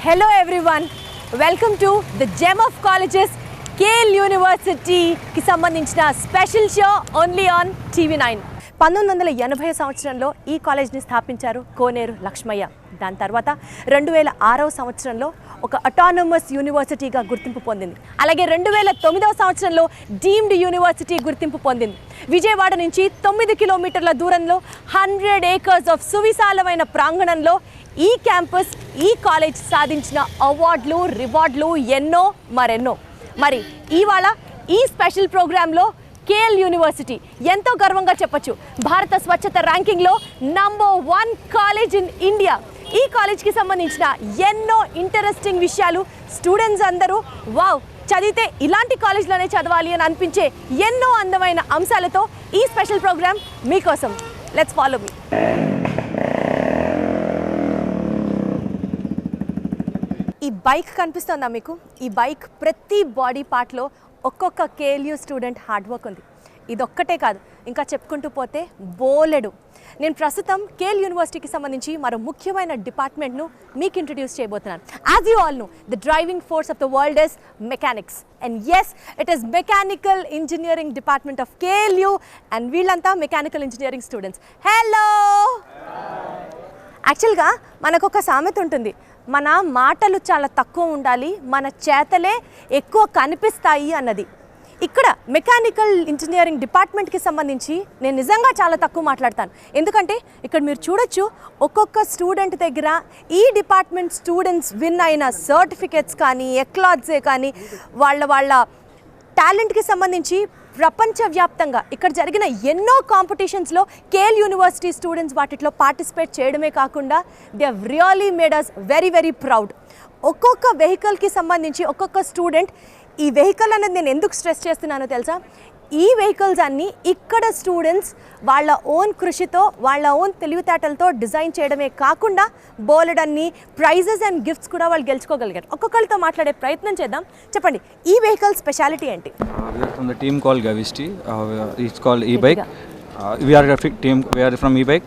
Hello everyone, welcome to the Gem of Colleges KL University కి సంబంధించిన special show only on TV9. 1980 సంవత్సరంలో ఈ కాలేజ్ని స్థాపించారు కోనేరు లక్ష్మయ్య. దాని తర్వాత 2006 సంవత్సరంలో ఒక అటానమస్ యూనివర్సిటీగా గుర్తింపు పొందింది. అలాగే 2009 సంవత్సరంలో డీమ్డ్ యూనివర్సిటీ గుర్తింపు పొందింది. విజయవాడ నుంచి 9 కిలోమీటర్ల దూరంలో 100 ఏకర్స్ ఆఫ్ సువిశాలమైన ప్రాంగణంలో ఈ క్యాంపస్, ఈ కాలేజ్ సాధించిన అవార్డులు, రివార్డులు ఎన్నో మరెన్నో. మరి ఇవాళ ఈ స్పెషల్ ప్రోగ్రాంలో KL యూనివర్సిటీ ఎంతో గర్వంగా చెప్పొచ్చు, భారత స్వచ్ఛత ర్యాంకింగ్లో నంబర్ 1 కాలేజ్ ఇన్ ఇండియా. ఈ కాలేజ్కి సంబంధించిన ఎన్నో ఇంట్రెస్టింగ్ విషయాలు స్టూడెంట్స్ అందరూ వావ్ చదివితే ఇలాంటి కాలేజ్లోనే చదవాలి అని అనిపించే ఎన్నో అందమైన అంశాలతో ఈ స్పెషల్ ప్రోగ్రామ్ మీకోసం. Let's follow me. ఈ బైక్ కనిపిస్తుందా మీకు? ఈ బైక్ ప్రతి బాడీ పార్ట్లో ఒక్కొక్క KLU స్టూడెంట్ హార్డ్ వర్క్ ఉంది. ఇదొక్కటే కాదు, ఇంకా చెప్పుకుంటూ పోతే బోలెడు. నేను ప్రస్తుతం KL యూనివర్సిటీకి సంబంధించి మరో ముఖ్యమైన డిపార్ట్మెంట్ను మీకు ఇంట్రడ్యూస్ చేయబోతున్నాను. As you all know, the driving force of the world is mechanics. And yes, it is mechanical engineering department of KLU. And వీళ్ళంతా మెకానికల్ ఇంజనీరింగ్ స్టూడెంట్స్. హలో! యాక్చువల్గా మనకు ఒక సామెత ఉంటుంది, మన మాటలు చాలా తక్కువ ఉండాలి, మన చేతలే ఎక్కువ కనిపిస్తాయి అన్నది. ఇక్కడ మెకానికల్ ఇంజనీరింగ్ డిపార్ట్మెంట్కి సంబంధించి నేను నిజంగా చాలా తక్కువ మాట్లాడతాను. ఎందుకంటే ఇక్కడ మీరు చూడొచ్చు, ఒక్కొక్క స్టూడెంట్ దగ్గర ఈ డిపార్ట్మెంట్ స్టూడెంట్స్ విన్ అయిన సర్టిఫికేట్స్ కానీ, ఎక్లాడ్సే కానీ, వాళ్ళ టాలెంట్కి సంబంధించి ప్రపంచవ్యాప్తంగా ఇక్కడ జరిగిన ఎన్నో కాంపిటీషన్స్లో KL యూనివర్సిటీ స్టూడెంట్స్ వాటిలో పార్టిసిపేట్ చేయడమే కాకుండా they have really made us very very proud. ఒక్కొక్క వెహికల్కి సంబంధించి ఒక్కొక్క స్టూడెంట్, ఈ వెహికల్ అనేది నేను ఎందుకు స్ట్రెస్ చేస్తున్నానో తెలుసా? ఈ వెహికల్స్ అన్నీ ఇక్కడ స్టూడెంట్స్ వాళ్ళ ఓన్ కృషితో, వాళ్ళ ఓన్ తెలివితేటలతో డిజైన్ చేయడమే కాకుండా బోలెడన్ని ప్రైజెస్ అండ్ గిఫ్ట్స్ కూడా వాళ్ళు గెలుచుకోగలిగారు. ఒక్కొక్కరితో మాట్లాడే ప్రయత్నం చేద్దాం. చెప్పండి, ఈ వెహికల్ స్పెషాలిటీ ఏంటి? We are from the team called Gavisti. It's called e-bike. We are a team. We are from e-bike.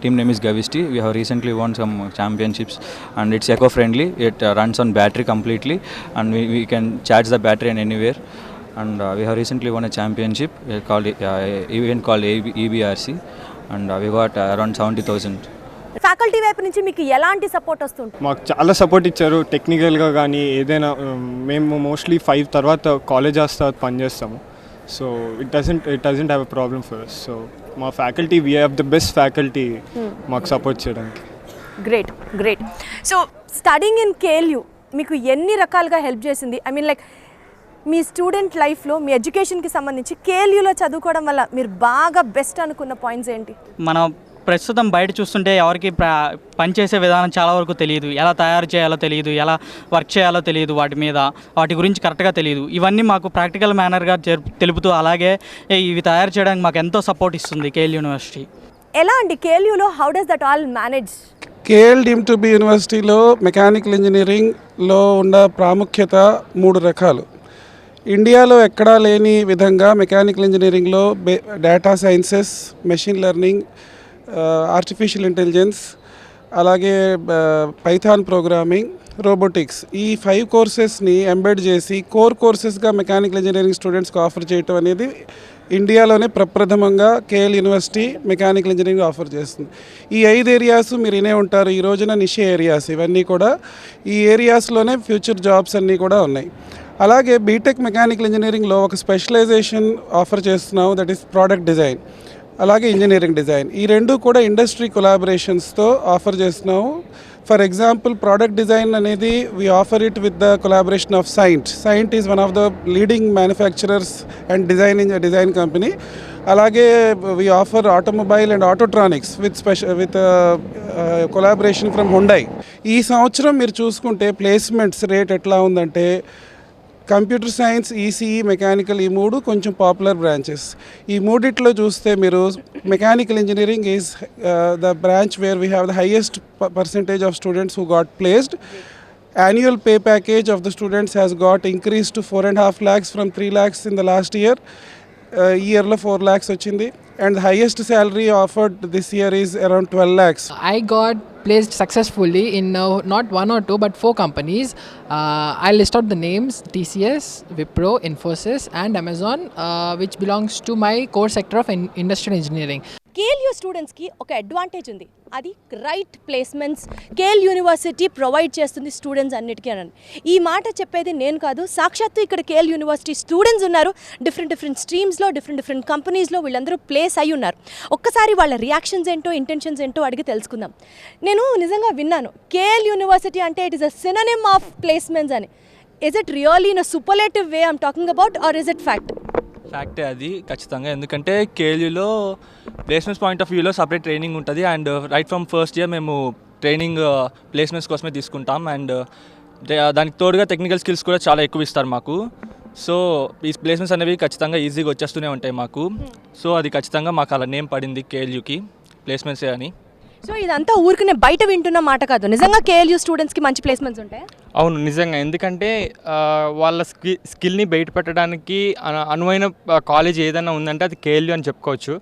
Team name is Gavisti. We have recently won some championships, and it's eco-friendly. It runs on battery completely, and we can charge the battery anywhere. And we have recently won a championship called event called EBRC, and we got around 70,000. Faculty వైపు నుంచి మీకు ఎలాంటి support వస్తుంది? మాకు చాలా support ఇచ్చారు టెక్నికల్గా కానీ ఏదైనా. మేము మోస్ట్లీ 5 తర్వాత కాలేజ్ తర్వాత పనిచేస్తాము. So it doesn't have a problem for us. So మా faculty, we have the best faculty మాకు సపోర్ట్ చేయడానికి. Great great. So studying in KLU మీకు ఎన్ని రకాలుగా హెల్ప్ చేసింది? ఐ మీన్ లైక్ మీ స్టూడెంట్ లైఫ్లో, మీ ఎడ్యుకేషన్కి సంబంధించి KLUలో చదువుకోవడం వల్ల మీరు బాగా బెస్ట్ అనుకున్న పాయింట్స్ ఏంటి? మనం ప్రస్తుతం బయట చూస్తుంటే ఎవరికి పనిచేసే విధానం చాలా వరకు తెలియదు, ఎలా తయారు చేయాలో తెలియదు, ఎలా వర్క్ చేయాలో తెలియదు, వాటి గురించి కరెక్ట్గా తెలియదు. ఇవన్నీ మాకు ప్రాక్టికల్ మేనర్గా తెలుపుతూ, అలాగే ఇవి తయారు చేయడానికి మాకు ఎంతో సపోర్ట్ ఇస్తుంది KL యూనివర్సిటీ. ఎలా అండి KLUలో how does that all manage? KL deemed to be యూనివర్సిటీలో మెకానికల్ ఇంజనీరింగ్లో ఉన్న ప్రాముఖ్యత 3 రకాలు. ఇండియాలో ఎక్కడా లేని విధంగా మెకానికల్ ఇంజనీరింగ్లో data sciences, machine learning, artificial intelligence, అలాగే పైథాన్ ప్రోగ్రామింగ్, రోబోటిక్స్, ఈ 5 కోర్సెస్ని ఎంబెడ్ చేసి కోర్ కోర్సెస్గా మెకానికల్ ఇంజనీరింగ్ స్టూడెంట్స్కి ఆఫర్ చేయటం అనేది ఇండియాలోనే ప్రప్రథమంగా KL university mechanical engineering offer చేస్తుంది. ఈ 5 ఏరియాస్ మీరు వినే ఉంటారు. ఈ రోజున నిషే ఏరియాస్ ఇవన్నీ కూడా, ఈ ఏరియాస్లోనే ఫ్యూచర్ జాబ్స్ అన్నీ కూడా ఉన్నాయి. అలాగే బీటెక్ మెకానికల్ ఇంజనీరింగ్లో ఒక స్పెషలైజేషన్ ఆఫర్ చేస్తున్నాము, దట్ ఈస్ ప్రోడక్ట్ డిజైన్, అలాగే ఇంజనీరింగ్ డిజైన్. ఈ 2 కూడా ఇండస్ట్రీ కొలాబరేషన్స్తో ఆఫర్ చేస్తున్నాము. ఫర్ ఎగ్జాంపుల్, ప్రోడక్ట్ డిజైన్ అనేది we offer it with the collaboration of Cyient is one of the leading manufacturers and design company. అలాగే we offer automobile and autotronics with collaboration from Hyundai. ఈ సంవత్సరం మీరు చూసుకుంటే placements rate ఎట్లా ఉందంటే, computer science, ECE, mechanical, ఈ 3 కొంచెం popular branches. ఈ 3 చూస్తే మీరు mechanical engineering is the branch where we have the highest percentage of students who got placed. Annual pay package of the students has got increased to 4.5 lakhs from 3 lakhs in the last year. Yearlo 4 lakhs వచ్చింది. and the highest salary offered this year is around 12 lakhs. I got placed successfully in not one or two but four companies. I'll list out the names: TCS, Wipro, Infosys, and Amazon, which belongs to my core sector of industrial engineering. KLU స్టూడెంట్స్కి ఒక advantage ఉంది, అది right placements KL university provide చేస్తుంది students అన్నిటికీ అని. ఈ మాట చెప్పేది నేను కాదు, సాక్షాత్తు ఇక్కడ కేఎల్ యూనివర్సిటీ స్టూడెంట్స్ ఉన్నారు. డిఫరెంట్ స్ట్రీమ్స్లో డిఫరెంట్ కంపెనీస్లో వీళ్ళందరూ ప్లేస్ అయి ఉన్నారు. ఒక్కసారి వాళ్ళ రియాక్షన్స్ ఏంటో ఇంటెన్షన్స్ ఏంటో అడిగి తెలుసుకుందాం. నేను నిజంగా విన్నాను కేఎల్ యూనివర్సిటీ అంటే it is a synonym of placements అని. Is it really in a superlative way I'm talking about or is it fact? ఫ్యాక్టే అది ఖచ్చితంగా, ఎందుకంటే కేఎల్యూలో ప్లేస్మెంట్స్ పాయింట్ ఆఫ్ వ్యూలో సపరేట్ ట్రైనింగ్ ఉంటుంది. And right from first year మేము ట్రైనింగ్ ప్లేస్మెంట్స్ కోసమే తీసుకుంటాం. అండ్ దానికి తోడుగా టెక్నికల్ స్కిల్స్ కూడా చాలా ఎక్కువ ఇస్తారు మాకు. సో ఈ ప్లేస్మెంట్స్ అనేవి ఖచ్చితంగా ఈజీగా వచ్చేస్తూనే ఉంటాయి మాకు. సో అది ఖచ్చితంగా మాకు అలా నేమ్ పడింది కేఎల్యూకి ప్లేస్మెంట్సే అని. సో ఇదంతా ఊరికనే బయట వింటున్న మాట కాదు, నిజంగా కేఎల్యూ స్టూడెంట్స్కి మంచి ప్లేస్మెంట్స్ ఉంటాయి. అవును, నిజంగా. ఎందుకంటే వాళ్ళ స్కిల్ని బయట పెట్టడానికి అనువైన కాలేజ్ ఏదైనా ఉందంటే అది కేఎల్యూ అని చెప్పుకోవచ్చు.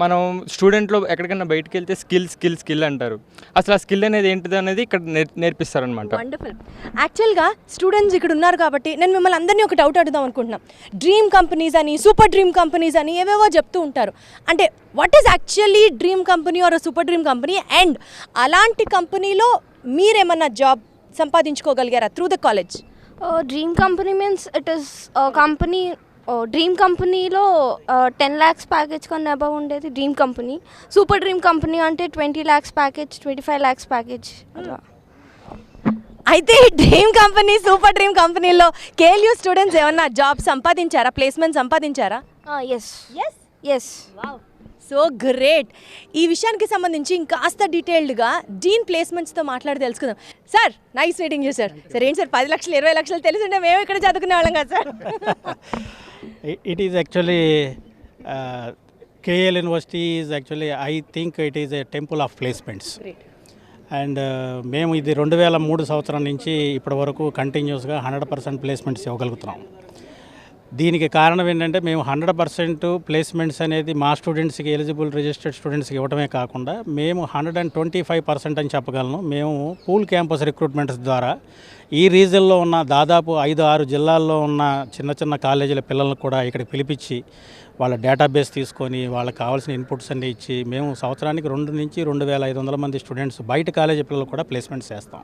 మనం స్టూడెంట్లో ఎక్కడికైనా బయటకు వెళ్తే స్కిల్ అంటారు. అసలు ఆ స్కిల్ అనేది ఏంటిది అనేది ఇక్కడ నేర్పిస్తారనమాట. వండర్ఫుల్. యాక్చువల్గా స్టూడెంట్స్ ఇక్కడ ఉన్నారు కాబట్టి నేను మిమ్మల్ని అందరినీ ఒక డౌట్ అడుగుదాం అనుకుంటున్నాం. డ్రీమ్ కంపెనీస్ అని, సూపర్ డ్రీమ్ కంపెనీస్ అని ఏవేవో చెప్తూ ఉంటారు. అంటే what is actually dream company or super dream company? And అలాంటి కంపెనీలో మీరేమన్నా జాబ్ సంపాదించుకోగలిగారా through the college? Dream company means it is company. Dream కంపెనీలో 10 lakhs ప్యాకేజ్ కన్నా అబవ్ ఉండేది dream company. Super dream company అంటే 20 lakhs ప్యాకేజ్, 25 lakhs ప్యాకేజ్ అలా. అయితే డ్రీమ్ కంపెనీ, సూపర్ డ్రీమ్ కంపెనీలో కేఎల్యూ స్టూడెంట్స్ ఏమన్నా జాబ్ సంపాదించారా, ప్లేస్మెంట్ సంపాదించారా? Yes yes yes. So great. ఈ విషయానికి సంబంధించి ఇంకాస్త డీటెయిల్డ్గా డీన్ ప్లేస్మెంట్స్తో మాట్లాడి తెలుసుకుందాం. Sir, nice meeting you sir. Sir ఏంటి సార్ 10 లక్షలు 20 లక్షలు తెలిసింటే మేము ఇక్కడ చదువుకునే వాళ్ళం కదా sir. It is actually KL University is actually, I think it is a temple of placements. Great. And మేము ఇది 2003 సంవత్సరం నుంచి ఇప్పటి వరకు కంటిన్యూస్గా 100% ప్లేస్మెంట్స్ ఇవ్వగలుగుతున్నాం. దీనికి కారణం ఏంటంటే మేము 100% ప్లేస్మెంట్స్ అనేది మా స్టూడెంట్స్కి, ఎలిజిబుల్ రిజిస్టర్డ్ స్టూడెంట్స్కి ఇవ్వడమే కాకుండా మేము 125% అని చెప్పగలను. మేము పూల్ క్యాంపస్ రిక్రూట్మెంట్స్ ద్వారా ఈ రీజన్లో ఉన్న దాదాపు 5-6 జిల్లాల్లో ఉన్న చిన్న కాలేజీల పిల్లలను కూడా ఇక్కడికి పిలిపించి వాళ్ళ డేటాబేస్ తీసుకొని వాళ్ళకి కావాల్సిన ఇన్పుట్స్ అన్నీ ఇచ్చి మేము సంవత్సరానికి 2 నుంచి 2,500 మంది స్టూడెంట్స్ బయట కాలేజీ పిల్లలు కూడా ప్లేస్మెంట్స్ చేస్తాం.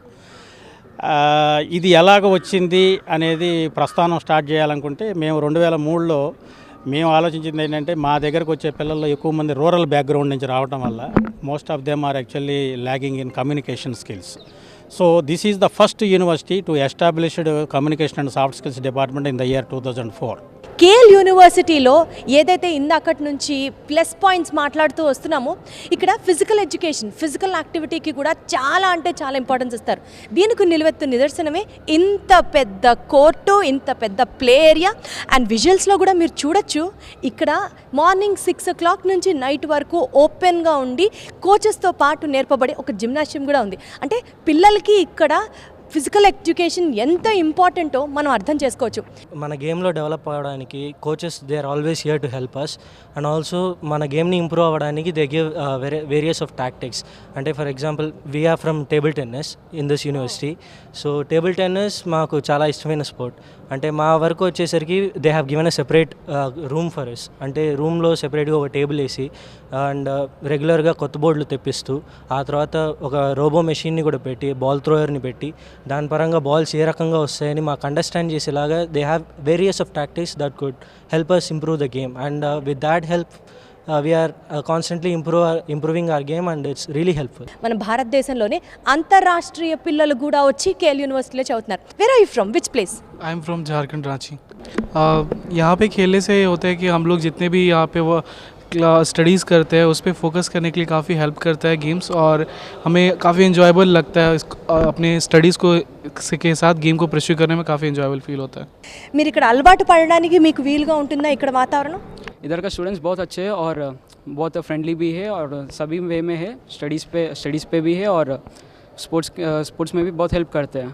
ఇది ఎలాగ వచ్చింది అనేది ప్రస్థానం స్టార్ట్ చేయాలనుకుంటే మేము 2003లో మేము ఆలోచించింది ఏంటంటే మా దగ్గరకు వచ్చే పిల్లల్లో ఎక్కువ మంది రూరల్ బ్యాక్గ్రౌండ్ నుంచి రావడం వల్ల most of them are actually lagging in communication skills. So this is the first university to established communication and soft skills department in the year 2004. KL యూనివర్సిటీలో ఏదైతే ఇందాకటి నుంచి ప్లస్ పాయింట్స్ మాట్లాడుతూ వస్తున్నామో, ఇక్కడ ఫిజికల్ ఎడ్యుకేషన్, ఫిజికల్ యాక్టివిటీకి కూడా చాలా అంటే చాలా ఇంపార్టెన్స్ ఇస్తారు. దీనికి నిలువెత్తు నిదర్శనమే ఇంత పెద్ద కోర్టు, ఇంత పెద్ద ప్లే ఏరియా. అండ్ విజువల్స్లో కూడా మీరు చూడొచ్చు, ఇక్కడ మార్నింగ్ 6 o'clock నుంచి నైట్ వరకు ఓపెన్గా ఉండి కోచెస్తో పాటు నేర్పబడే ఒక జిమ్నాషియం కూడా ఉంది. అంటే పిల్లలకి ఇక్కడ ఫిజికల్ ఎడ్యుకేషన్ ఎంత ఇంపార్టెంటో మనం అర్థం చేసుకోవచ్చు. మన గేమ్లో డెవలప్ అవ్వడానికి coaches they are always here to help us. And also మన గేమ్ని ఇంప్రూవ్ అవ్వడానికి they give various of tactics. అంటే for example we're from table tennis in this university. So table tennis మాకు చాలా ఇష్టమైన స్పోర్ట్. అంటే మా వరకు వచ్చేసరికి they have given a separate room for us. అంటే రూమ్లో సెపరేట్గా ఒక టేబుల్ వేసి అండ్ రెగ్యులర్గా కొత్త బోర్డులు తెప్పిస్తూ ఆ తర్వాత ఒక రోబో మెషిన్ని కూడా పెట్టి బాల్ థ్రోయర్ని పెట్టి దాని పరంగా బాల్స్ ఏ రకంగా వస్తాయని మాకు అండర్స్టాండ్ చేసేలాగా they have various of tactics that could help us improve the game. And with that help we are constantly improving our game and it's really helpful. మన భారతదేశంలోనే అంతర్రాష్ట్రీయ పిల్లలు కూడా వచ్చి కేఎల్ యూనివర్సిటీలో చదువుతున్నారు. Where are you from, which place? I am from Jharkhand Ranchi. यहाँ पे खेलने से होता है कि हम लोग जितने भी यहाँ पे वो स्टडीज़ करते हैं उस पर फोकस करने के लिए काफ़ी हेल्प करता है गेम्स, और हमें काफ़ी इन्जॉयबल लगता है. अपने स्टडीज़ को के साथ गेम को परस्यू करने में काफ़ी इन्जॉयबल फील होता है. మీరు ఇక్కడ అలవాటు పడడానికి మీకు వీలుగా ఉంటుందా ఇక్కడ వాతావరణం? इधर का स्टूडेंट्स बहुत अच्छे हैं और बहुत फ्रेंडली भी है और सभी वे में है. स्टडीज़ पे भी है और स्पोर्ट्स में भी बहुत हेल्प करते हैं.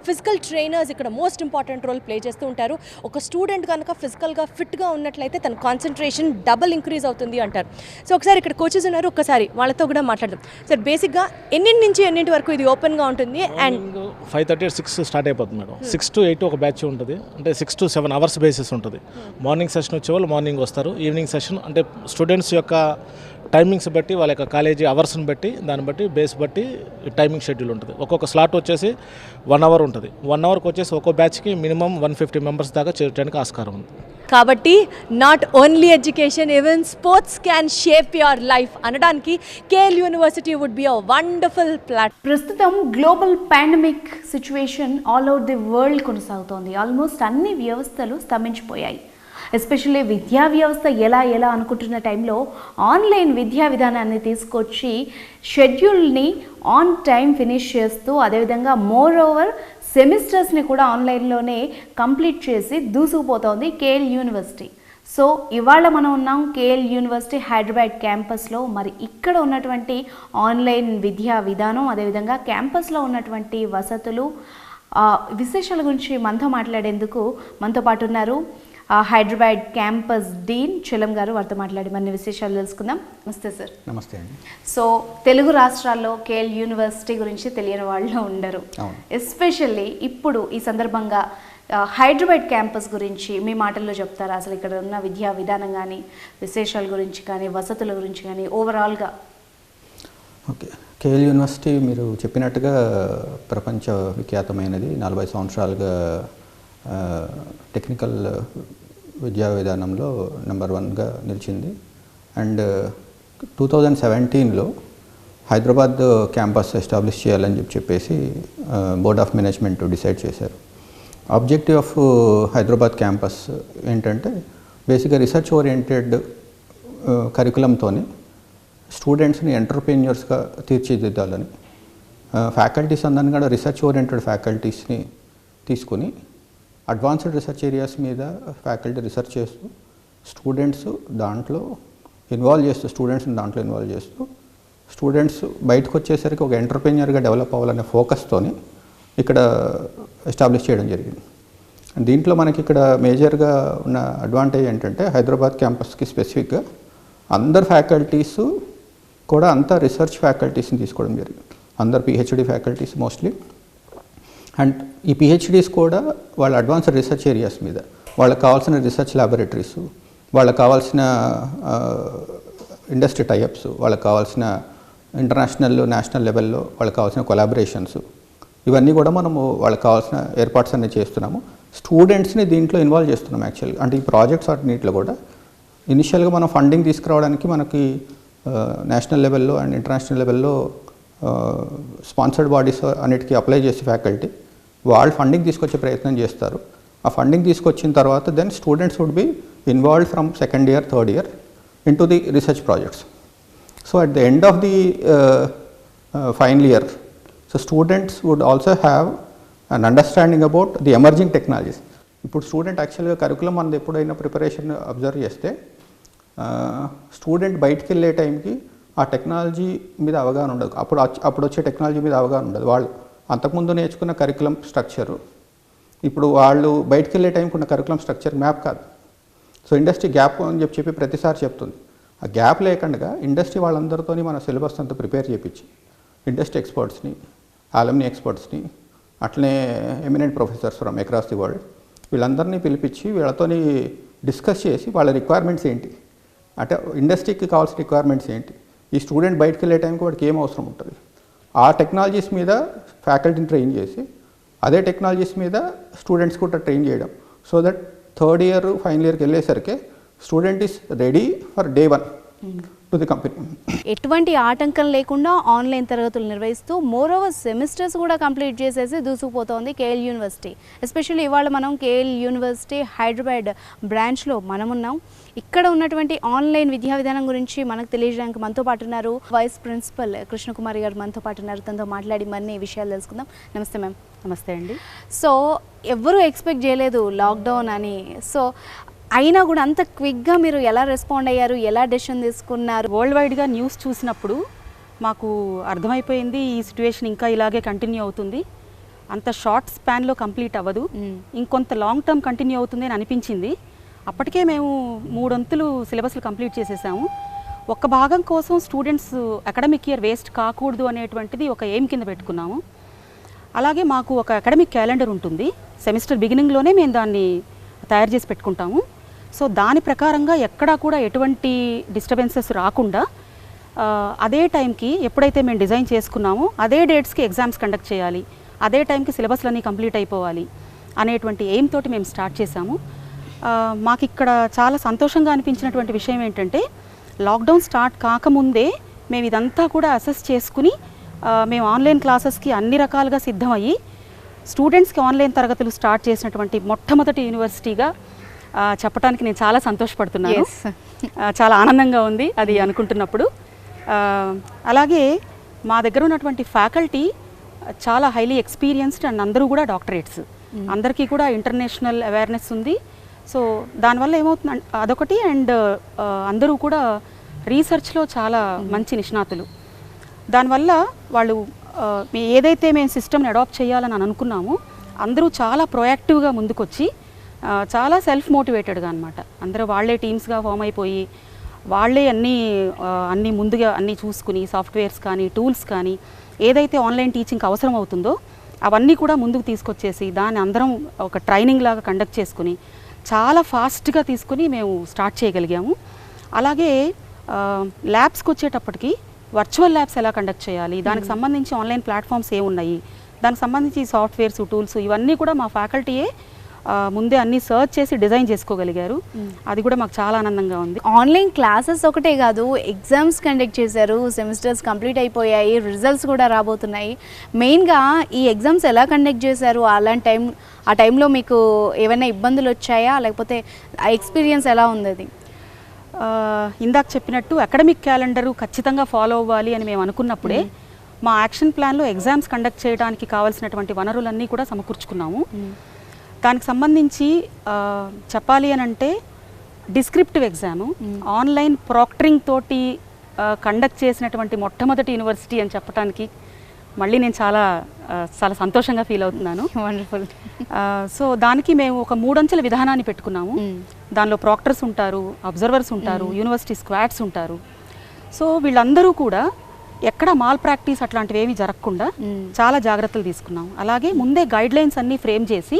ఫిజికల్ ట్రైనర్స్ ఇక్కడ మోస్ట్ ఇంపార్టెంట్ రోల్ ప్లే చేస్తూ ఉంటారు. ఒక స్టూడెంట్ కనుక ఫిజికల్గా ఫిట్గా ఉన్నట్లయితే తన కాన్సన్ట్రేషన్ డబుల్ ఇంక్రీజ్ అవుతుంది అంటారు. సో ఒకసారి ఇక్కడ కోచెస్ ఉన్నారు, ఒక్కసారి వాళ్ళతో కూడా మాట్లాడదాం. సార్ బేసిక్గా ఎన్నింటి నుంచి ఎన్నింటి వరకు ఇది ఓపెన్గా ఉంటుంది? అండ్ 5:30 6 స్టార్ట్ అయిపోతుంది మేడం. 6 to 8 ఒక బ్యాచ్ ఉంటుంది, అంటే 6 to 7 అవర్స్ బేసిస్ ఉంటుంది. మార్నింగ్ సెషన్ వచ్చే వాళ్ళు మార్నింగ్ వస్తారు, ఈవినింగ్ సెషన్ అంటే స్టూడెంట్స్ యొక్క టైమింగ్స్ బట్టి వాళ్ళ యొక్క కాలేజీ అవర్స్ని బట్టి దాన్ని బట్టి బేస్ బట్టి టైమింగ్ షెడ్యూల్ ఉంటుంది. ఒక్కొక్క స్లాట్ వచ్చేసి 1 hour ఉంటుంది. 1 hourకి వచ్చేసి ఒక్కో బ్యాచ్కి మినిమం 150 మెంబర్స్ దాకా చేరడానికి ఆస్కారం ఉంది. కాబట్టి not only education, even sports can shape your life అనడానికి KL university would be a wonderful platform. ప్రస్తుతం global pandemic situation all over the world కొనసాగుతోంది. ఆల్మోస్ట్ అన్ని వ్యవస్థలు స్తంభించిపోయాయి. ఎస్పెషల్లీ విద్యా వ్యవస్థ ఎలా అనుకుంటున్న టైంలో ఆన్లైన్ విద్యా విధానాన్ని తీసుకొచ్చి షెడ్యూల్ని ఆన్ టైం ఫినిష్ చేస్తూ, అదేవిధంగా మోర్ ఓవర్ సెమిస్టర్స్ని కూడా ఆన్లైన్లోనే కంప్లీట్ చేసి దూసుకుపోతోంది కేఎల్ యూనివర్సిటీ. సో ఇవాళ మనం ఉన్నాం కేఎల్ యూనివర్సిటీ హైదరాబాద్ క్యాంపస్లో. మరి ఇక్కడ ఉన్నటువంటి ఆన్లైన్ విద్యా విధానం, అదేవిధంగా క్యాంపస్లో ఉన్నటువంటి వసతులు, విశేషాల గురించి మనతో మాట్లాడేందుకు మనతో పాటు ఉన్నారు హైదరాబాద్ క్యాంపస్ డీన్ చలం గారు. వారితో మాట్లాడి మన విశేషాలు తెలుసుకుందాం. నమస్తే సార్. నమస్తే అండి. సో తెలుగు రాష్ట్రాల్లో కేఎల్ యూనివర్సిటీ గురించి తెలియని వాళ్ళు ఉండరు. ఎస్పెషల్లీ ఇప్పుడు ఈ సందర్భంగా హైదరాబాద్ క్యాంపస్ గురించి మీ మాటల్లో చెప్తారా? అసలు ఇక్కడ ఉన్న విద్యా విధానం కానీ, విశేషాల గురించి కానీ, వసతుల గురించి కానీ ఓవరాల్గా. ఓకే, కేఎల్ యూనివర్సిటీ మీరు చెప్పినట్టుగా ప్రపంచ విఖ్యాతమైనది. 40 సంవత్సరాలుగా టెక్నికల్ విద్యా విధానంలో నెంబర్ 1గా నిలిచింది. అండ్ 2017లో హైదరాబాద్ క్యాంపస్ ఎస్టాబ్లిష్ చేయాలని చెప్పేసి బోర్డ్ ఆఫ్ మేనేజ్మెంట్ డిసైడ్ చేశారు. ఆబ్జెక్టివ్ ఆఫ్ హైదరాబాద్ క్యాంపస్ ఏంటంటే బేసిక్గా రీసెర్చ్ ఓరియంటెడ్ కరికులంతోని స్టూడెంట్స్ని ఎంటర్ప్రెన్యూర్స్గా తీర్చిదిద్దాలని, ఫ్యాకల్టీస్ అందరినీ కూడా రీసెర్చ్ ఓరియంటెడ్ ఫ్యాకల్టీస్ని తీసుకుని అడ్వాన్స్డ్ రీసెర్చ్ ఏరియాస్ మీద ఫ్యాకల్టీ రీసెర్చ్ చేస్తూ స్టూడెంట్స్ని దాంట్లో ఇన్వాల్వ్ చేస్తూ స్టూడెంట్స్ బయటకు వచ్చేసరికి ఒక ఎంటర్ప్రెన్యూర్గా డెవలప్ అవ్వాలనే ఫోకస్తోని ఇక్కడ ఎస్టాబ్లిష్ చేయడం జరిగింది. దీంట్లో మనకి ఇక్కడ మేజర్గా ఉన్న అడ్వాంటేజ్ ఏంటంటే హైదరాబాద్ క్యాంపస్కి స్పెసిఫిక్గా అందరు ఫ్యాకల్టీస్ కూడా అంతా రీసెర్చ్ ఫ్యాకల్టీస్ని తీసుకోవడం జరిగింది. అందరు పిహెచ్డి ఫ్యాకల్టీస్ మోస్ట్లీ. అండ్ ఈ పిహెచ్డీస్ కూడా వాళ్ళ అడ్వాన్స్డ్ రీసెర్చ్ ఏరియాస్ మీద వాళ్ళకి కావాల్సిన రీసెర్చ్ ల్యాబొరేటరీస్, వాళ్ళకి కావాల్సిన ఇండస్ట్రీ టైఅప్స్, వాళ్ళకి కావాల్సిన ఇంటర్నేషనల్ నేషనల్ లెవెల్లో వాళ్ళకి కావాల్సిన కొలాబరేషన్స్, ఇవన్నీ కూడా మనము వాళ్ళకి కావాల్సిన ఏర్పాట్స్ అన్నీ చేస్తున్నాము. స్టూడెంట్స్ని దీంట్లో ఇన్వాల్వ్ చేస్తున్నాం యాక్చువల్గా. అంటే ఈ ప్రాజెక్ట్స్ అన్నింటిలో కూడా ఇనిషియల్గా మనం ఫండింగ్ తీసుకురావడానికి మనకి నేషనల్ లెవెల్లో అండ్ ఇంటర్నేషనల్ లెవెల్లో స్పాన్సర్డ్ బాడీస్ అన్నిటికీ అప్లై చేసి ఫ్యాకల్టీ వాళ్ళు ఫండింగ్ తీసుకొచ్చే ప్రయత్నం చేస్తారు. ఆ ఫండింగ్ తీసుకొచ్చిన తర్వాత then students would be involved from second year, third year into the research projects. So at the end of the final year, so students would also have an understanding about the emerging technologies. ఇప్పుడు student యాక్చువల్గా curriculum మనది ఎప్పుడైనా preparation observe చేస్తే student బయటికి వెళ్ళే టైంకి ఆ technology మీద అవగాహన ఉండదు. అప్పుడు వచ్చే టెక్నాలజీ మీద అవగాహన ఉండదు. వాళ్ళు అంతకుముందు నేర్చుకున్న కరికులం స్ట్రక్చరు ఇప్పుడు వాళ్ళు బయటికి వెళ్ళే టైంకి ఉన్న కరికులం స్ట్రక్చర్ మ్యాప్ కాదు. సో ఇండస్ట్రీ గ్యాప్ అని చెప్పి ప్రతిసారి చెప్తుంది. ఆ గ్యాప్ లేకుండా ఇండస్ట్రీ వాళ్ళందరితో మన సిలబస్ అంతా ప్రిపేర్ చేయించి ఇండస్ట్రీ ఎక్స్పర్ట్స్ని, ఆలమ్ని ఎక్స్పర్ట్స్ని, అట్లనే eminent professors from across the world వీళ్ళందరినీ పిలిపించి వీళ్ళతోని డిస్కస్ చేసి వాళ్ళ రిక్వైర్మెంట్స్ ఏంటి, అంటే ఇండస్ట్రీకి కావాల్సిన రిక్వైర్మెంట్స్ ఏంటి, ఈ స్టూడెంట్ బయటకు వెళ్ళే టైంకి వాడికి ఏం అవసరం ఉంటుంది, ఆ టెక్నాలజీస్ మీద ఫ్యాకల్టీని ట్రైన్ చేసి అదే టెక్నాలజీస్ మీద స్టూడెంట్స్ కూడా ట్రైన్ చేయడం. So that third year, final ఇయర్కి వెళ్ళేసరికి student is ready for day 1 to the company. ఎటువంటి ఆటంకం లేకుండా ఆన్లైన్ తరగతులు నిర్వహిస్తూ మోర్ ఓవర్ సెమిస్టర్స్ కూడా కంప్లీట్ చేసేసి దూసుకుపోతోంది కేఎల్ యూనివర్సిటీ. ఎస్పెషల్లీ ఇవాళ మనం కేఎల్ యూనివర్సిటీ హైదరాబాద్ బ్రాంచ్లో మనమున్నాం. ఇక్కడ ఉన్నటువంటి ఆన్లైన్ విద్యా విధానం గురించి మనకు తెలియజేయడానికి మనతో పాటు ఉన్నారు వైస్ ప్రిన్సిపల్ కృష్ణకుమారి గారు మనతో పాటు ఉన్నారు. తనతో మాట్లాడి మరిన్ని విషయాలు తెలుసుకుందాం. నమస్తే మ్యామ్. నమస్తే అండి. సో ఎవ్వరూ ఎక్స్పెక్ట్ చేయలేదు లాక్డౌన్ అని. సో అయినా కూడా అంత క్విక్గా మీరు ఎలా రెస్పాండ్ అయ్యారు, ఎలా డెసిషన్ తీసుకున్నారు? వరల్డ్ వైడ్గా న్యూస్ చూసినప్పుడు మాకు అర్థమైపోయింది ఈ సిచ్యువేషన్ ఇంకా ఇలాగే కంటిన్యూ అవుతుంది. అంత షార్ట్ స్పాన్లో కంప్లీట్ అవ్వదు, ఇంకొంత లాంగ్ టర్మ్ కంటిన్యూ అవుతుంది అని అనిపించింది. అప్పటికే మేము 3 వంతులు సిలబస్లు కంప్లీట్ చేసేసాము. ఒక్క భాగం కోసం స్టూడెంట్స్ అకాడమిక్ ఇయర్ వేస్ట్ కాకూడదు అనేటువంటిది ఒక ఎయిమ్ కింద పెట్టుకున్నాము. అలాగే మాకు ఒక అకాడమిక్ క్యాలెండర్ ఉంటుంది, సెమిస్టర్ బిగినింగ్లోనే మేము దాన్ని తయారు చేసి పెట్టుకుంటాము. సో దాని ప్రకారంగా ఎక్కడా కూడా ఎటువంటి డిస్టర్బెన్సెస్ రాకుండా అదే టైంకి ఎప్పుడైతే మేము డిజైన్ చేసుకున్నామో అదే డేట్స్కి ఎగ్జామ్స్ కండక్ట్ చేయాలి, అదే టైంకి సిలబస్లన్నీ కంప్లీట్ అయిపోవాలి అనేటువంటి ఎయిమ్ తోటి మేము స్టార్ట్ చేశాము. మాకు ఇక్కడ చాలా సంతోషంగా అనిపించినటువంటి విషయం ఏంటంటే లాక్డౌన్ స్టార్ట్ కాకముందే మేము ఇదంతా కూడా అసెస్ చేసుకుని మేము ఆన్లైన్ క్లాసెస్కి అన్ని రకాలుగా సిద్ధమయ్యి స్టూడెంట్స్కి ఆన్లైన్ తరగతులు స్టార్ట్ చేసినటువంటి మొట్టమొదటి యూనివర్సిటీగా చెప్పడానికి నేను చాలా సంతోషపడుతున్నాను. చాలా ఆనందంగా ఉంది అది అనుకుంటున్నప్పుడు. అలాగే మా దగ్గర ఉన్నటువంటి ఫ్యాకల్టీ చాలా హైలీ ఎక్స్పీరియన్స్డ్ అండ్ అందరూ కూడా డాక్టరేట్స్, అందరికీ కూడా ఇంటర్నేషనల్ అవేర్నెస్ ఉంది. సో దానివల్ల ఏమవుతుంది అదొకటి, అండ్ అందరూ కూడా రీసెర్చ్లో చాలా మంచి నిష్ణాతులు. దానివల్ల వాళ్ళు ఏదైతే మేము సిస్టమ్ని అడాప్ట్ చేయాలని అనుకున్నామో అందరూ చాలా ప్రొయాక్టివ్గా ముందుకొచ్చి చాలా సెల్ఫ్ మోటివేటెడ్గా అనమాట, అందరూ వాళ్ళే టీమ్స్గా ఫామ్ అయిపోయి వాళ్ళే అన్నీ ముందుగా అన్నీ చూసుకుని సాఫ్ట్వేర్స్ కానీ టూల్స్ కానీ ఏదైతే ఆన్లైన్ టీచింగ్కి అవసరం అవుతుందో అవన్నీ కూడా ముందుకు తీసుకొచ్చేసి దాన్ని అందరం ఒక ట్రైనింగ్ లాగా కండక్ట్ చేసుకుని చాలా ఫాస్ట్గా తీసుకుని మేము స్టార్ట్ చేయగలిగాము. అలాగే ల్యాబ్స్కి వచ్చేటప్పటికి వర్చువల్ ల్యాబ్స్ ఎలా కండక్ట్ చేయాలి, దానికి సంబంధించి ఆన్లైన్ ప్లాట్ఫామ్స్ ఏమున్నాయి, దానికి సంబంధించి సాఫ్ట్వేర్స్ టూల్స్ ఇవన్నీ కూడా మా ఫ్యాకల్టీయే ముందే అన్ని సర్చ్ చేసి డిజైన్ చేసుకోగలిగారు. అది కూడా మాకు చాలా ఆనందంగా ఉంది. ఆన్లైన్ క్లాసెస్ ఒకటే కాదు, ఎగ్జామ్స్ కండక్ట్ చేశారు, సెమిస్టర్స్ కంప్లీట్ అయిపోయాయి, రిజల్ట్స్ కూడా రాబోతున్నాయి. మెయిన్గా ఈ ఎగ్జామ్స్ ఎలా కండక్ట్ చేశారు, ఆ టైంలో మీకు ఏమైనా ఇబ్బందులు వచ్చాయా, లేకపోతే ఆ ఎక్స్పీరియన్స్ ఎలా ఉంది? అది ఇందాక చెప్పినట్టు అకాడమిక్ క్యాలెండరు ఖచ్చితంగా ఫాలో అవ్వాలి అని మేము అనుకున్నప్పుడే మా యాక్షన్ ప్లాన్లో ఎగ్జామ్స్ కండక్ట్ చేయడానికి కావాల్సినటువంటి వనరులన్నీ కూడా సమకూర్చుకున్నాము. దానికి సంబంధించి చెప్పాలి అని అంటే డిస్క్రిప్టివ్ ఎగ్జాము ఆన్లైన్ ప్రాక్టరింగ్ తోటి కండక్ట్ చేసినటువంటి మొట్టమొదటి యూనివర్సిటీ అని చెప్పడానికి మళ్ళీ నేను చాలా సంతోషంగా ఫీల్ అవుతున్నాను. వండర్ఫుల్. సో దానికి మేము ఒక 3 అంచెల విధానాన్ని పెట్టుకున్నాము. దానిలో ప్రాక్టర్స్ ఉంటారు, అబ్జర్వర్స్ ఉంటారు, యూనివర్సిటీ స్క్వాడ్స్ ఉంటారు. సో వీళ్ళందరూ కూడా ఎక్కడ మాల్ ప్రాక్టీస్ అట్లాంటివి ఏమీ జరగకుండా చాలా జాగ్రత్తలు తీసుకున్నాం. అలాగే ముందే గైడ్ లైన్స్ అన్నీ ఫ్రేమ్ చేసి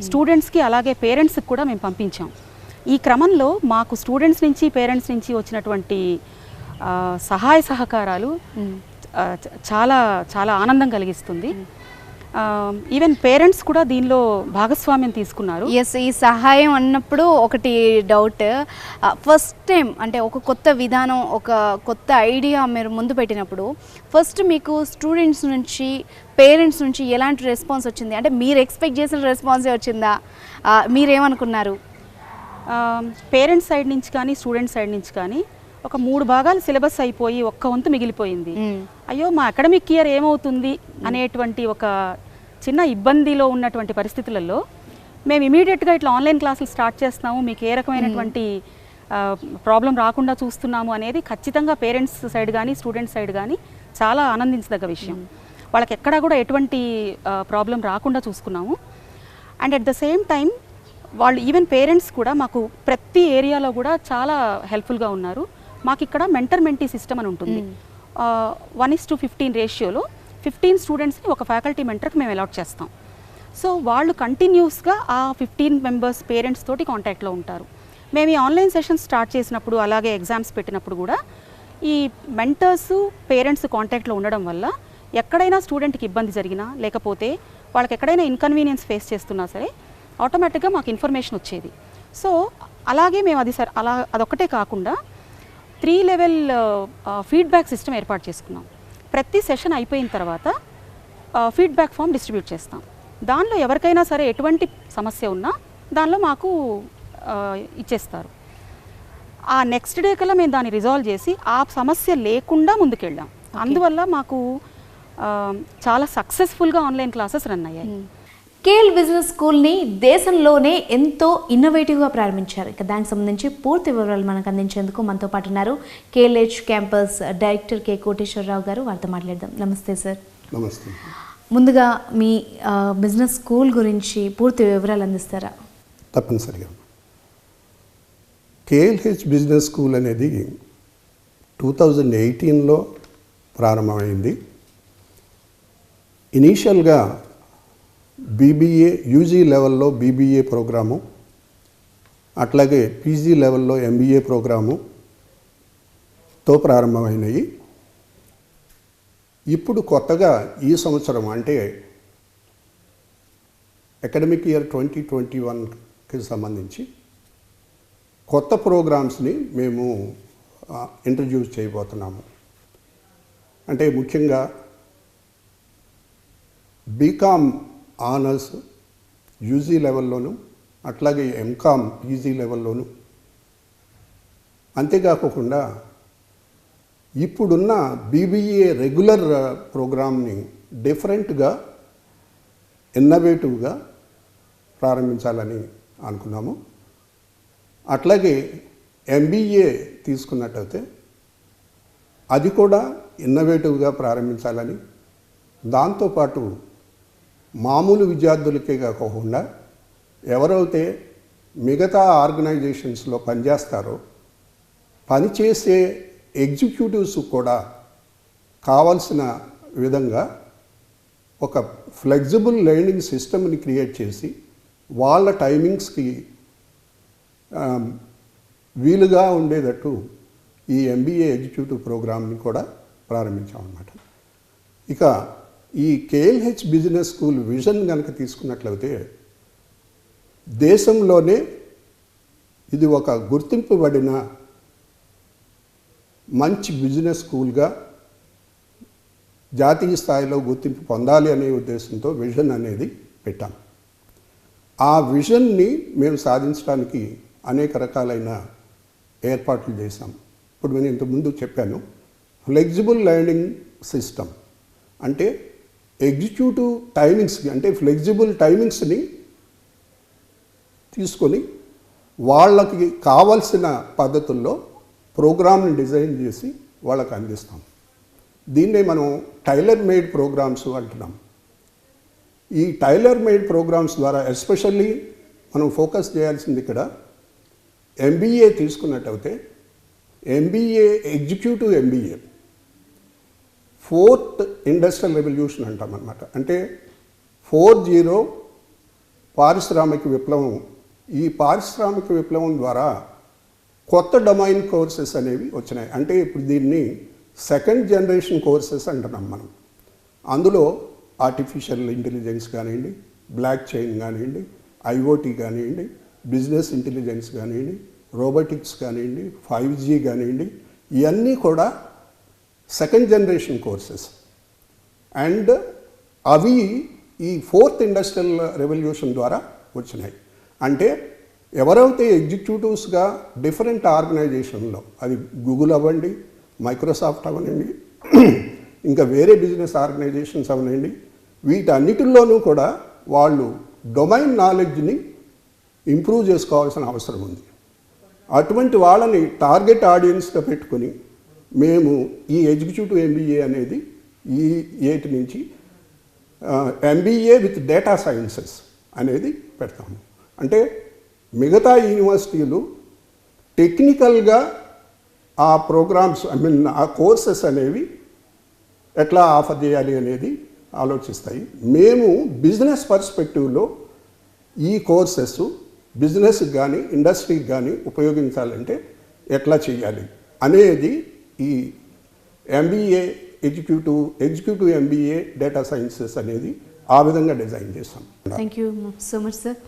స్టూడెంట్స్కి అలాగే పేరెంట్స్కి కూడా మేము పంపించాం. ఈ క్రమంలో మాకు స్టూడెంట్స్ నుంచి పేరెంట్స్ నుంచి వచ్చినటువంటి సహాయ సహకారాలు చాలా చాలా ఆనందం కలిగిస్తుంది. ఈవెన్ పేరెంట్స్ కూడా దీనిలో భాగస్వామ్యం తీసుకున్నారు. ఎస్, ఈ సహాయం అన్నప్పుడు ఒకటి డౌట్, ఫస్ట్ టైం అంటే ఒక కొత్త విధానం, ఒక కొత్త ఐడియా మీరు ముందు పెట్టినప్పుడు ఫస్ట్ మీకు స్టూడెంట్స్ నుంచి పేరెంట్స్ నుంచి ఎలాంటి రెస్పాన్స్ వచ్చింది? అంటే మీరు ఎక్స్పెక్ట్ చేసిన రెస్పాన్సే వచ్చిందా? మీరేమనుకున్నారు? పేరెంట్స్ సైడ్ నుంచి కానీ స్టూడెంట్స్ సైడ్ నుంచి కానీ ఒక 3 భాగాలు సిలబస్ అయిపోయి ఒక్క వంతు మిగిలిపోయింది. అయ్యో మా అకాడమిక్ ఇయర్ ఏమవుతుంది అనేటువంటి ఒక చిన్న ఇబ్బందిలో ఉన్నటువంటి పరిస్థితులలో మేము ఇమీడియట్గా ఇట్లా ఆన్లైన్ క్లాసులు స్టార్ట్ చేస్తున్నాము, మీకు ఏ రకమైనటువంటి ప్రాబ్లం రాకుండా చూస్తున్నాము అనేది ఖచ్చితంగా పేరెంట్స్ సైడ్ కానీ స్టూడెంట్స్ సైడ్ కానీ చాలా ఆనందించదగ్గ విషయం. వాళ్ళకి ఎక్కడా కూడా ఎటువంటి ప్రాబ్లం రాకుండా చూసుకున్నాము. And at the same time వాళ్ళు ఈవెన్ పేరెంట్స్ కూడా మాకు ప్రతి ఏరియాలో కూడా చాలా హెల్ప్ఫుల్గా ఉన్నారు. మాకు ఇక్కడ మెంటర్ మెంటీ సిస్టమ్ అని ఉంటుంది. 1:15 రేషియోలో 15 స్టూడెంట్స్ని ఒక ఫ్యాకల్టీ మెంటర్కి మేము అలాట్ చేస్తాం. సో వాళ్ళు కంటిన్యూస్గా ఆ 15 మెంబర్స్ పేరెంట్స్ తోటి కాంటాక్ట్లో ఉంటారు. మేము ఈ ఆన్లైన్ సెషన్స్ స్టార్ట్ చేసినప్పుడు అలాగే ఎగ్జామ్స్ పెట్టినప్పుడు కూడా ఈ మెంటర్స్ పేరెంట్స్ కాంటాక్ట్లో ఉండడం వల్ల ఎక్కడైనా స్టూడెంట్కి ఇబ్బంది జరిగినా లేకపోతే వాళ్ళకి ఎక్కడైనా ఇన్కన్వీనియన్స్ ఫేస్ చేస్తున్నా సరే ఆటోమేటిక్గా మాకు ఇన్ఫర్మేషన్ వచ్చేది. సో అలాగే మేము అదొక్కటే కాకుండా 3 లెవెల్ ఫీడ్బ్యాక్ సిస్టమ్ ఏర్పాటు చేసుకున్నాం. ప్రతి సెషన్ అయిపోయిన తర్వాత ఫీడ్బ్యాక్ ఫామ్ డిస్ట్రిబ్యూట్ చేస్తాం. దానిలో ఎవరికైనా సరే ఎటువంటి సమస్య ఉన్నా దానిలో మాకు ఇచ్చేస్తారు. ఆ నెక్స్ట్ డే కల్లా మేము దాన్ని రిజాల్వ్ చేసి ఆ సమస్య లేకుండా ముందుకెళ్ళాం. అందువల్ల మాకు చాలా సక్సెస్ఫుల్గా ఆన్లైన్ క్లాసెస్ రన్ అయ్యాయి. కేఎల్ బిజినెస్ స్కూల్ని దేశంలోనే ఎంతో ఇన్నోవేటివ్గా ప్రారంభించారు. ఇక దానికి సంబంధించి పూర్తి వివరాలు మనకు అందించేందుకు మనతో పాటు ఉన్నారు KLH campus director K Koteswararao గారు. వారితో మాట్లాడదాం. నమస్తే సార్. నమస్తే. ముందుగా మీ బిజినెస్ స్కూల్ గురించి పూర్తి వివరాలు అందిస్తారా? తప్పనిసరిగా. కేఎల్హెచ్ బిజినెస్ స్కూల్ అనేది 2018లో ప్రారంభమైంది. ఇనీషియల్గా బీబీఏ యూజీ లెవెల్లో బీబీఏ ప్రోగ్రాము, అట్లాగే పీజీ లెవెల్లో ఎంబీఏ ప్రోగ్రాముతో ప్రారంభమైనవి. ఇప్పుడు కొత్తగా ఈ సంవత్సరం అంటే అకాడమిక్ ఇయర్ 2021కి సంబంధించి కొత్త ప్రోగ్రామ్స్ని మేము ఇంట్రడ్యూస్ చేయబోతున్నాము. అంటే ముఖ్యంగా బీకామ్ ఆనర్స్ యూజీ లెవెల్లోను, అట్లాగే ఎంకామ్ పీజీ లెవెల్లోను, అంతేకాకుండా ఇప్పుడున్న బీబీఏ రెగ్యులర్ ప్రోగ్రామ్ని డిఫరెంట్గా ఇన్నోవేటివ్గా ప్రారంభించాలని అనుకున్నాము. అట్లాగే ఎంబీఏ తీసుకున్నట్టయితే అది కూడా ఇన్నోవేటివ్గా ప్రారంభించాలని, దాంతోపాటు మామూలు విద్యార్థులకే కాకుండా ఎవరైతే మిగతా ఆర్గనైజేషన్స్లో పనిచేస్తారో పనిచేసే ఎగ్జిక్యూటివ్స్ కూడా కావాల్సిన విధంగా ఒక ఫ్లెక్సిబుల్ లెర్నింగ్ సిస్టమ్ని క్రియేట్ చేసి వాళ్ళ టైమింగ్స్కి వీలుగా ఉండేటట్టు ఈ ఎంబీఏ ఎగ్జిక్యూటివ్ ప్రోగ్రామ్ని కూడా ప్రారంభించామన్నమాట. ఇక ఈ కేఎల్హెచ్ బిజినెస్ స్కూల్ విజన్ కనుక తీసుకున్నట్లయితే దేశంలోనే ఇది ఒక గుర్తింపబడిన మంచి బిజినెస్ స్కూల్గా జాతీయ స్థాయిలో గుర్తింపు పొందాలి అనే ఉద్దేశంతో విజన్ అనేది పెట్టాం. ఆ విజన్ని మేము సాధించడానికి అనేక రకాలైన ఏర్పాట్లు చేశాం. ఇప్పుడు నేను ఇంతకుముందు చెప్పాను, ఫ్లెక్సిబుల్ లెర్నింగ్ సిస్టమ్ అంటే ఎగ్జిక్యూటివ్ టైమింగ్స్కి అంటే ఫ్లెక్సిబుల్ టైమింగ్స్ని తీసుకొని వాళ్ళకి కావలసిన పద్ధతుల్లో ప్రోగ్రామ్ని డిజైన్ చేసి వాళ్ళకి అందిస్తాం. దీన్నే మనం టైలర్ మేడ్ ప్రోగ్రామ్స్ అంటున్నాం. ఈ టైలర్ మేడ్ ప్రోగ్రామ్స్ ద్వారా ఎస్పెషల్లీ మనం ఫోకస్ చేయాల్సింది ఇక్కడ ఎంబీఏ తీసుకున్నట్టయితే MBA executive MBA 4th industrial revolution అంటాం అన్నమాట. అంటే 40 పారిశ్రామిక విప్లవం. ఈ పారిశ్రామిక విప్లవం ద్వారా కొత్త డొమైన్ కోర్సెస్ అనేవి వచ్చినాయి. అంటే ఇప్పుడు దీన్ని సెకండ్ జనరేషన్ కోర్సెస్ అంటున్నాం మనం. అందులో ఆర్టిఫిషియల్ ఇంటెలిజెన్స్ కానివ్వండి, బ్లాక్ చైన్ కానివ్వండి, ఐఓటీ కానివ్వండి, బిజినెస్ ఇంటెలిజెన్స్ కానివ్వండి, రోబోటిక్స్ కానివ్వండి, 5G కానివ్వండి, ఇవన్నీ కూడా సెకండ్ జనరేషన్ కోర్సెస్. అండ్ అవి ఈ 4th ఇండస్ట్రియల్ రెవల్యూషన్ ద్వారా వచ్చినాయి. అంటే ఎవరైతే ఎగ్జిక్యూటివ్స్గా డిఫరెంట్ ఆర్గనైజేషన్లో, అది గూగుల్ అవ్వండి, మైక్రోసాఫ్ట్ అవ్వనండి, ఇంకా వేరే బిజినెస్ ఆర్గనైజేషన్స్ అవనండి, వీటన్నిటిల్లోనూ కూడా వాళ్ళు డొమైన్ నాలెడ్జ్ని ఇంప్రూవ్ చేసుకోవాల్సిన అవసరం ఉంది. అటువంటి వాళ్ళని టార్గెట్ ఆడియన్స్గా పెట్టుకొని మేము ఈ ఎగ్జిక్యూటివ్ ఎంబీఏ అనేది ఈ 8 నుంచి ఎంబీఏ విత్ డేటా సైన్సెస్ అనేది పెడతాము. అంటే మిగతా యూనివర్సిటీలు టెక్నికల్గా ఆ ప్రోగ్రామ్స్ ఆ కోర్సెస్ అనేవి ఎట్లా ఆఫర్ చేయాలి అనేది ఆలోచిస్తాయి. మేము బిజినెస్ పర్స్పెక్టివ్లో ఈ కోర్సెస్ బిజినెస్కి కానీ ఇండస్ట్రీకి కానీ ఉపయోగించాలంటే ఎట్లా చేయాలి అనేది ఈ MBA executive MBA data sciences అనేది ఆ విధంగా డిజైన్ చేస్తాం. Thank you so much sir.